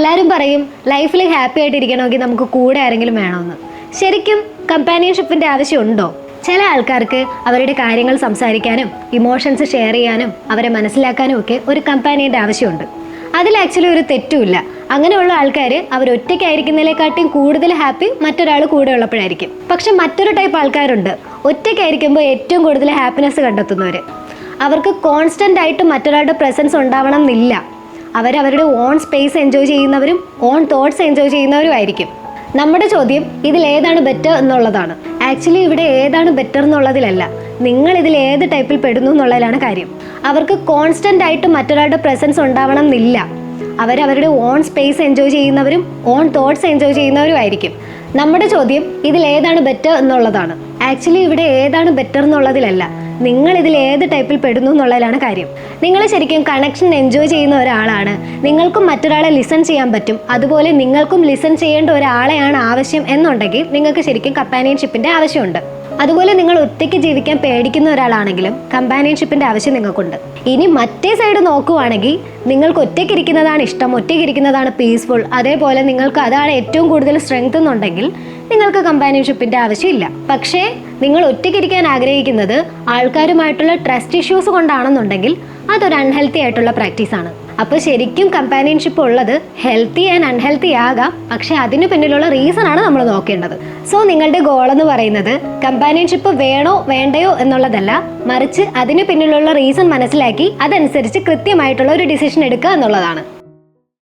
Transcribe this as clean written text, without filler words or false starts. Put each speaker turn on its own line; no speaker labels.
എല്ലാവരും പറയും ലൈഫിൽ ഹാപ്പി ആയിട്ടിരിക്കണമെങ്കിൽ നമുക്ക് കൂടെ ആരെങ്കിലും വേണമെന്ന്. ശരിക്കും കമ്പാനിയൻഷിപ്പിൻ്റെ ആവശ്യമുണ്ടോ? ചില ആൾക്കാർക്ക് അവരുടെ കാര്യങ്ങൾ സംസാരിക്കാനും ഇമോഷൻസ് ഷെയർ ചെയ്യാനും അവരെ മനസ്സിലാക്കാനും ഒക്കെ ഒരു കമ്പാനിയൻ്റെ ആവശ്യമുണ്ട്. അതിൽ ആക്ച്വലി ഒരു തെറ്റുമില്ല. അങ്ങനെയുള്ള ആൾക്കാർ അവർ ഒറ്റയ്ക്കായിരിക്കുന്നതിനെക്കാട്ടിയും കൂടുതൽ ഹാപ്പി മറ്റൊരാൾ കൂടെ ഉള്ളപ്പോഴായിരിക്കും. പക്ഷെ മറ്റൊരു ടൈപ്പ് ആൾക്കാരുണ്ട്, ഒറ്റയ്ക്കായിരിക്കുമ്പോൾ ഏറ്റവും കൂടുതൽ ഹാപ്പിനെസ് കണ്ടെത്തുന്നവർ. അവർക്ക് കോൺസ്റ്റൻ്റ് ആയിട്ട് മറ്റൊരാളുടെ പ്രസൻസ് ഉണ്ടാവണം എന്നില്ല. അവരവരുടെ ഓൺ സ്പേസ് എൻജോയ് ചെയ്യുന്നവരും ഓൺ തോട്ട്സ് എൻജോയ് ചെയ്യുന്നവരും ആയിരിക്കും. നമ്മുടെ ചോദ്യം ഇതിൽ ഏതാണ് ബെറ്റർ എന്നുള്ളതാണ്. ആക്ച്വലി ഇവിടെ ഏതാണ് ബെറ്റർ എന്നുള്ളതിലല്ല, നിങ്ങൾ ഇതിൽ ഏത് ടൈപ്പിൽ പെടുന്നു എന്നുള്ളതിലാണ് കാര്യം. അവർക്ക് കോൺസ്റ്റൻ്റ് ആയിട്ട് മറ്റൊരാളുടെ പ്രസൻസ് ഉണ്ടാവണം എന്നില്ല. അവരവരുടെ ഓൺ സ്പേസ് എൻജോയ് ചെയ്യുന്നവരും ഓൺ തോട്ട്സ് എൻജോയ് ചെയ്യുന്നവരും ആയിരിക്കും. നമ്മുടെ ചോദ്യം ഇതിൽ ഏതാണ് ബെറ്റർ എന്നുള്ളതാണ്. ആക്ച്വലി ഇവിടെ ഏതാണ് ബെറ്റർ എന്നുള്ളതിലല്ല, നിങ്ങൾ ഇതിൽ ഏത് ടൈപ്പിൽ പെടുന്നു എന്നുള്ളതിലാണ് കാര്യം. നിങ്ങൾ ശരിക്കും കണക്ഷൻ എൻജോയ് ചെയ്യുന്ന ഒരാളാണ്, നിങ്ങൾക്കും മറ്റൊരാളെ ലിസൺ ചെയ്യാൻ പറ്റും, അതുപോലെ നിങ്ങൾക്കും ലിസൺ ചെയ്യേണ്ട ഒരാളെയാണ് ആവശ്യം എന്നുണ്ടെങ്കിൽ നിങ്ങൾക്ക് ശരിക്കും കമ്പാനിയൻഷിപ്പിൻ്റെ ആവശ്യമുണ്ട്. അതുപോലെ നിങ്ങൾ ഒറ്റയ്ക്ക് ജീവിക്കാൻ പേടിക്കുന്ന ഒരാളാണെങ്കിലും കമ്പാനിയൻഷിപ്പിൻ്റെ ആവശ്യം നിങ്ങൾക്കുണ്ട്. ഇനി മറ്റേ സൈഡ് നോക്കുവാണെങ്കിൽ നിങ്ങൾക്ക് ഒറ്റയ്ക്കിരിക്കുന്നതാണ് ഇഷ്ടം, ഒറ്റയ്ക്കിരിക്കുന്നതാണ് പീസ്ഫുൾ, അതേപോലെ നിങ്ങൾക്ക് അതാണ് ഏറ്റവും കൂടുതൽ സ്ട്രെങ്ത് എന്നുണ്ടെങ്കിൽ നിങ്ങൾക്ക് കമ്പാനിയൻഷിപ്പിൻ്റെ ആവശ്യമില്ല. പക്ഷേ നിങ്ങൾ ഒറ്റയ്ക്കിരിക്കാൻ ആഗ്രഹിക്കുന്നത് ആൾക്കാരുമായിട്ടുള്ള ട്രസ്റ്റ് ഇഷ്യൂസ് കൊണ്ടാണെന്നുണ്ടെങ്കിൽ അതൊരു അൺഹെൽത്തി ആയിട്ടുള്ള പ്രാക്ടീസാണ്. അപ്പോൾ ശരിക്കും കമ്പാനിയൻഷിപ്പ് ഉള്ളത് ഹെൽത്തി ആൻഡ് അൺഹെൽത്തി ആകാം, പക്ഷേ അതിന് പിന്നിലുള്ള റീസൺ ആണ് നമ്മൾ നോക്കേണ്ടത്. സോ നിങ്ങളുടെ ഗോൾ എന്ന് പറയുന്നത് കമ്പാനിയൻഷിപ്പ് വേണോ വേണ്ടയോ എന്നുള്ളതല്ല, മറിച്ച് അതിന് പിന്നിലുള്ള റീസൺ മനസ്സിലാക്കി അതനുസരിച്ച് കൃത്യമായിട്ടുള്ള ഒരു ഡിസിഷൻ എടുക്കുക എന്നുള്ളതാണ്.